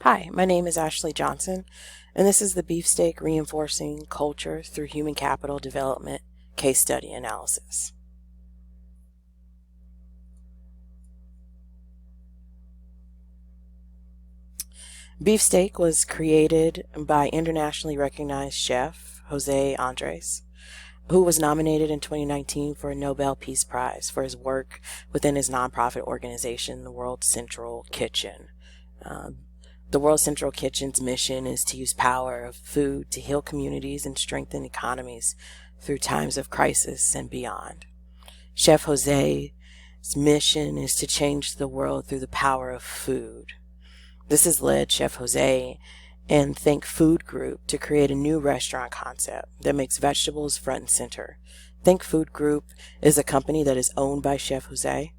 Hi, my name is Ashley Johnson, and this is the Beefsteak Reinforcing Culture Through Human Capital Development Case Study Analysis. Beefsteak was created by internationally recognized chef Jose Andres, who was nominated in 2019 for a Nobel Peace Prize for his work within his nonprofit organization, the World Central Kitchen. The World Central Kitchen's mission is to use power of food to heal communities and strengthen economies through times of crisis and beyond. Chef Jose's mission is to change the world through the power of food. This has led Chef Jose and Think Food Group to create a new restaurant concept that makes vegetables front and center. Think Food Group is a company that is owned by Chef Jose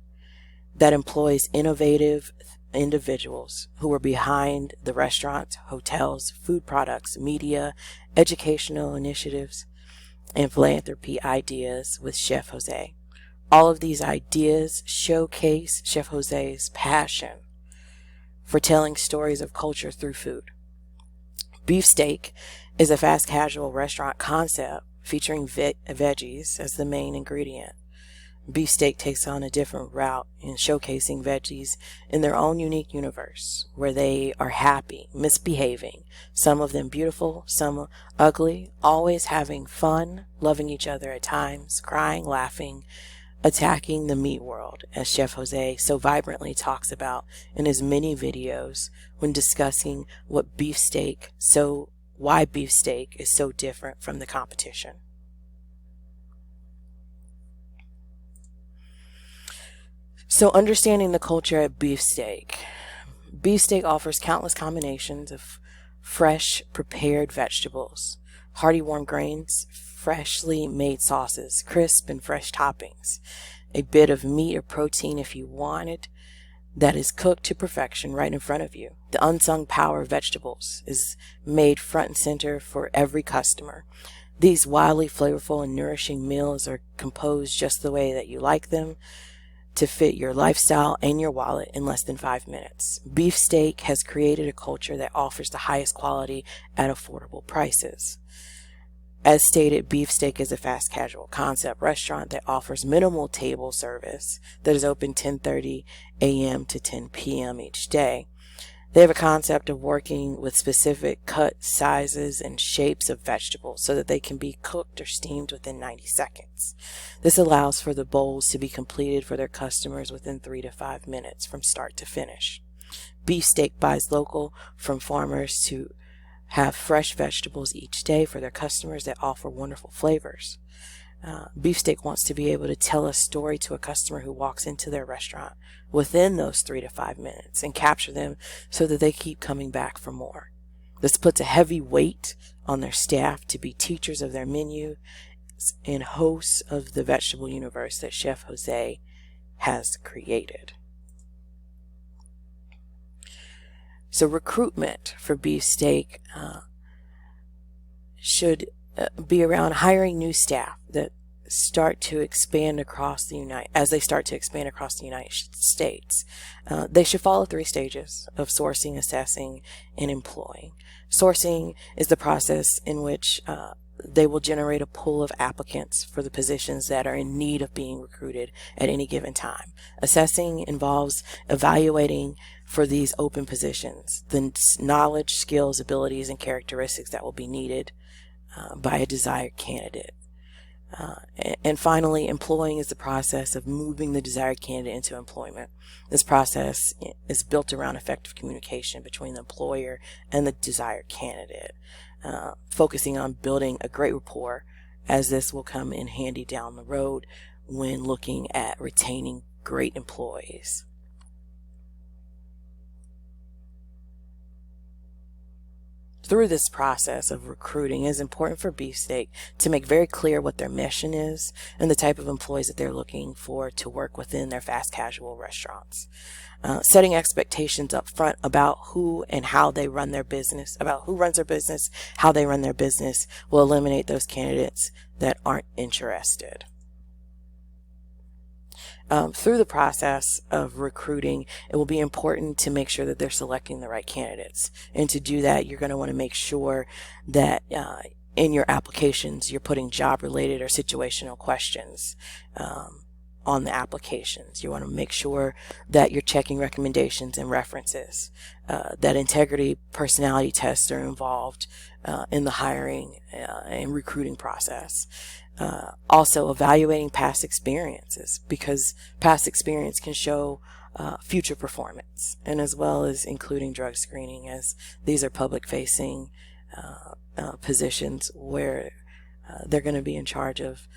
that employs innovative individuals who are behind the restaurants, hotels, food products, media, educational initiatives, and philanthropy ideas with Chef Jose. All of these ideas showcase Chef Jose's passion for telling stories of culture through food. Beefsteak is a fast casual restaurant concept featuring veggies as the main ingredient. Beefsteak takes on a different route in showcasing veggies in their own unique universe, where they are happy, misbehaving, some of them beautiful, some ugly, always having fun, loving each other at times, crying, laughing, attacking the meat world, as Chef Jose so vibrantly talks about in his many videos when discussing why beefsteak is so different from the competition. So understanding the culture at Beefsteak. Beefsteak offers countless combinations of fresh prepared vegetables, hearty warm grains, freshly made sauces, crisp and fresh toppings, a bit of meat or protein if you want it, that is cooked to perfection right in front of you. The unsung power of vegetables is made front and center for every customer. These wildly flavorful and nourishing meals are composed just the way that you like them, to fit your lifestyle and your wallet in less than 5 minutes. Beefsteak has created a culture that offers the highest quality at affordable prices. As stated, Beefsteak is a fast casual concept restaurant that offers minimal table service that is open 10:30 a.m. to 10 p.m. each day. They have a concept of working with specific cut sizes and shapes of vegetables so that they can be cooked or steamed within 90 seconds. This allows for the bowls to be completed for their customers within 3 to 5 minutes from start to finish. Beefsteak buys local from farmers to have fresh vegetables each day for their customers that offer wonderful flavors. Beefsteak wants to be able to tell a story to a customer who walks into their restaurant within those 3 to 5 minutes and capture them so that they keep coming back for more. This puts a heavy weight on their staff to be teachers of their menu and hosts of the vegetable universe that Chef Jose has created. So recruitment for Beefsteak should be around hiring new staff that start to expand across the United States. They should follow 3 stages of sourcing, assessing, and employing. Sourcing is the process in which they will generate a pool of applicants for the positions that are in need of being recruited at any given time. Assessing involves evaluating for these open positions the knowledge, skills, abilities, and characteristics that will be needed by a desired candidate. And finally, employing is the process of moving the desired candidate into employment. This process is built around effective communication between the employer and the desired candidate, focusing on building a great rapport, as this will come in handy down the road when looking at retaining great employees. Through this process of recruiting, it is important for Beefsteak to make very clear what their mission is and the type of employees that they're looking for to work within their fast casual restaurants. Setting expectations up front about who and how they run their business, about who runs their business, how they run their business, will eliminate those candidates that aren't interested. through the process of recruiting, it will be important to make sure that they're selecting the right candidates. And to do that, you're going to want to make sure that in your applications, you're putting job-related or situational questions on the applications. You want to make sure that you're checking recommendations and references, that integrity personality tests are involved in the hiring and recruiting process. Also evaluating past experiences, because past experience can show future performance, and as well as including drug screening, as these are public facing positions where they're going to be in charge of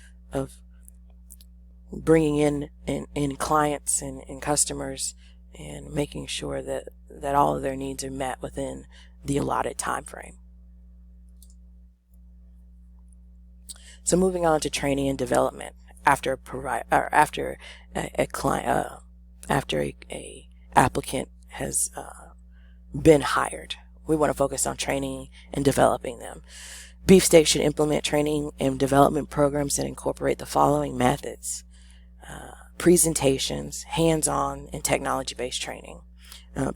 bringing in clients and customers and making sure that all of their needs are met within the allotted time frame. So moving on to training and development after a applicant has been hired. We want to focus on training and developing them. Beefsteak should implement training and development programs that incorporate the following methods: presentations, hands-on, and technology-based training.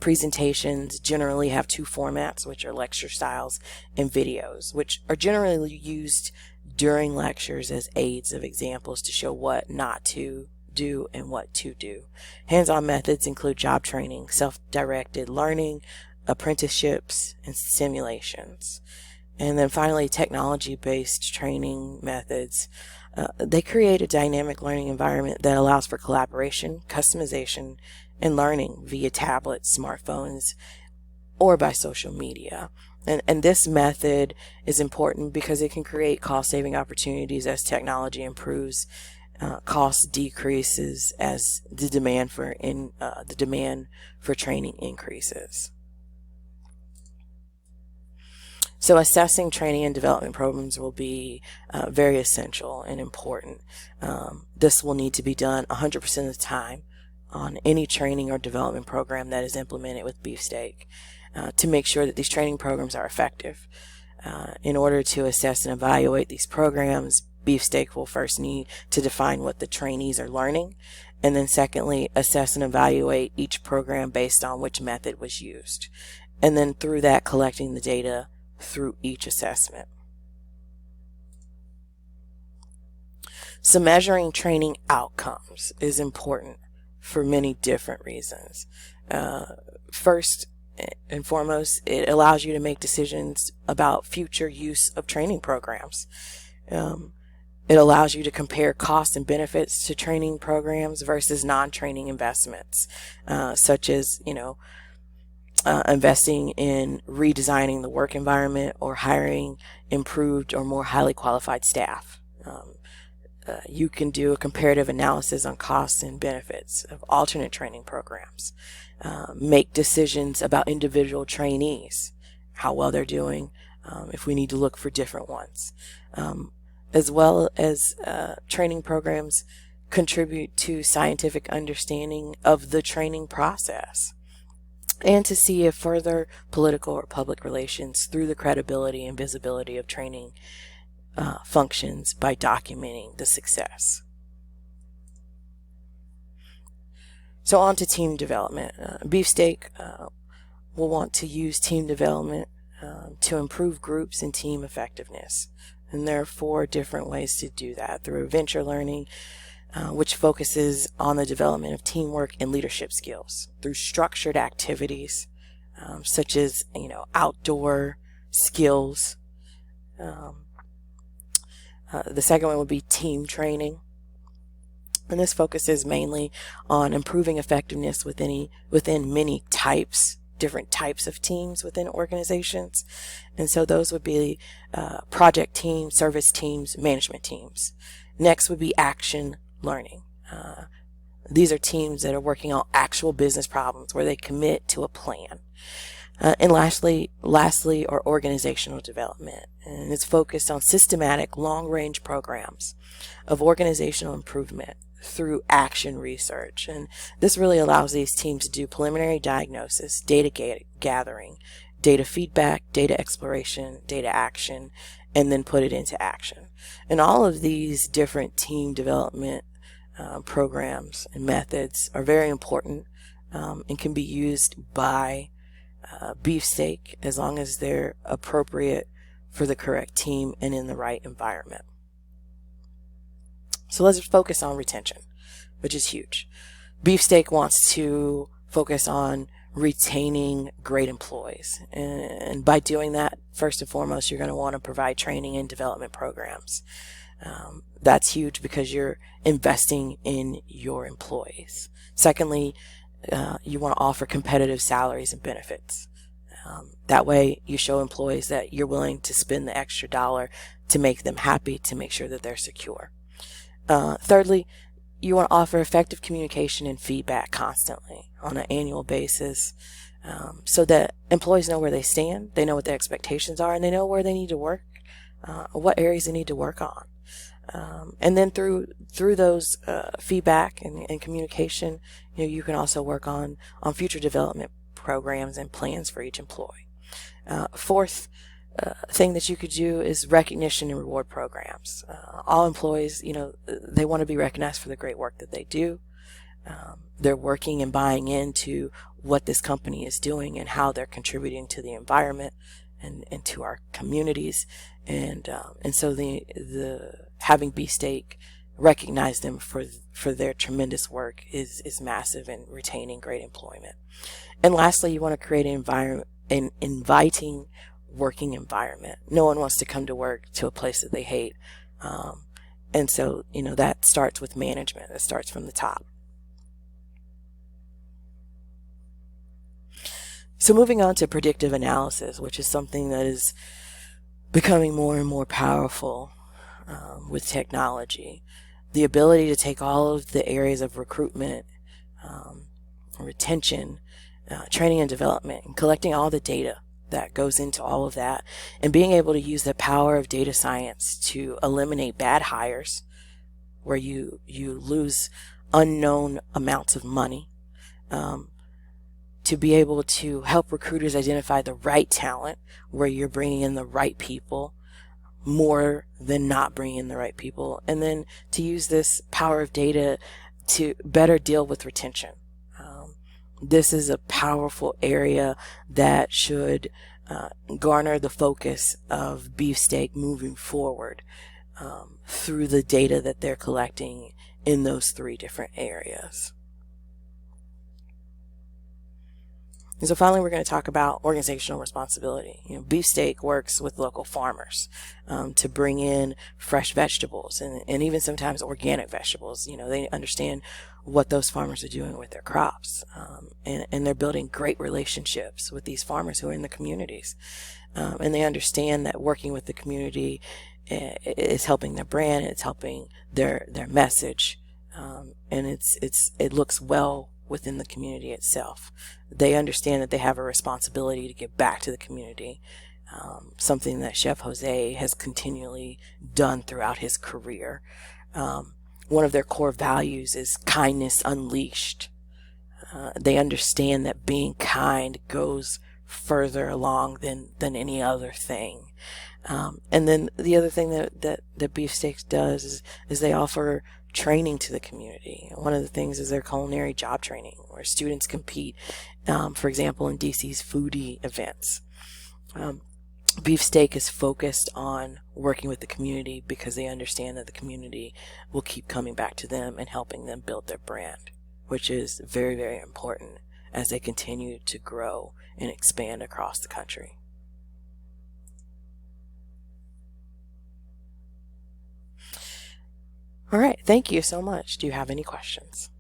Presentations generally have two formats, which are lecture styles and videos, which are generally used during lectures as aids of examples to show what not to do and what to do. Hands-on methods include job training, self-directed learning, apprenticeships, and simulations. And then finally, technology-based training methods. They create a dynamic learning environment that allows for collaboration, customization, and learning via tablets, smartphones, or by social media. And this method is important because it can create cost-saving opportunities as technology improves, cost decreases as the demand for training increases. So assessing training and development programs will be very essential and important. This will need to be done 100% of the time on any training or development program that is implemented with Beefsteak to make sure that these training programs are effective. In order to assess and evaluate these programs, Beefsteak will first need to define what the trainees are learning, and then secondly, assess and evaluate each program based on which method was used, and then through that, collecting the data through each assessment. So measuring training outcomes is important for many different reasons. First and foremost, it allows you to make decisions about future use of training programs. It allows you to compare costs and benefits to training programs versus non-training investments, such as, investing in redesigning the work environment or hiring improved or more highly qualified staff. You can do a comparative analysis on costs and benefits of alternate training programs. Make decisions about individual trainees, how well they're doing, if we need to look for different ones. As well as training programs contribute to scientific understanding of the training process, and to see if further political or public relations through the credibility and visibility of training functions by documenting the success. So on to team development. Beefsteak will want to use team development to improve groups and team effectiveness. And there are 4 different ways to do that: through adventure learning, which focuses on the development of teamwork and leadership skills; through structured activities, such as outdoor skills. The second one would be team training, and this focuses mainly on improving effectiveness within many different types of teams within organizations. And so those would be project teams, service teams, management teams. Next would be action learning. These are teams that are working on actual business problems where they commit to a plan. And lastly, are organizational development, and it's focused on systematic long-range programs of organizational improvement through action research. And this really allows these teams to do preliminary diagnosis, data gathering, data feedback, data exploration, data action, and then put it into action. And all of these different team development programs and methods are very important, and can be used by Beefsteak as long as they're appropriate for the correct team and in the right environment. So let's focus on retention, which is huge. Beefsteak wants to focus on retaining great employees. And by doing that, first and foremost, you're going to want to provide training and development programs. That's huge because you're investing in your employees. Secondly, you want to offer competitive salaries and benefits. That way you show employees that you're willing to spend the extra dollar to make them happy, to make sure that they're secure. Thirdly, you want to offer effective communication and feedback constantly on an annual basis, so that employees know where they stand, they know what their expectations are, and they know where they need to work, what areas they need to work on. And then through those feedback and communication, you can also work on future development programs and plans for each employee. Fourth thing that you could do is recognition and reward programs. All employees, they want to be recognized for the great work that they do. They're working and buying into what this company is doing and how they're contributing to the environment and to our communities. And so the having Beefsteak recognize them for their tremendous work is massive in retaining great employment. And lastly, you want to create an inviting working environment. No one wants to come to work to a place that they hate. And so, that starts with management. It starts from the top. So moving on to predictive analysis, which is something that is becoming more and more powerful with technology. The ability to take all of the areas of recruitment, retention, training and development, and collecting all the data that goes into all of that, and being able to use the power of data science to eliminate bad hires where you lose unknown amounts of money, to be able to help recruiters identify the right talent where you're bringing in the right people more than not bringing in the right people, and then to use this power of data to better deal with retention. This is a powerful area that should garner the focus of Beefsteak moving forward through the data that they're collecting in those three different areas. And so finally, we're going to talk about organizational responsibility. Beefsteak works with local farmers to bring in fresh vegetables and even sometimes organic vegetables. They understand what those farmers are doing with their crops, and they're building great relationships with these farmers who are in the communities. And they understand that working with the community is helping their brand, it's helping their message, and it looks well within the community itself. They understand that they have a responsibility to give back to the community, something that Chef Jose has continually done throughout his career. One of their core values is kindness unleashed. They understand that being kind goes further along than any other thing. And then the other thing that Beefsteak does is they offer training to the community. One of the things is their culinary job training, where students compete, for example, in DC's foodie events. Beefsteak is focused on working with the community because they understand that the community will keep coming back to them and helping them build their brand, which is very, very important as they continue to grow and expand across the country. All right, thank you so much. Do you have any questions?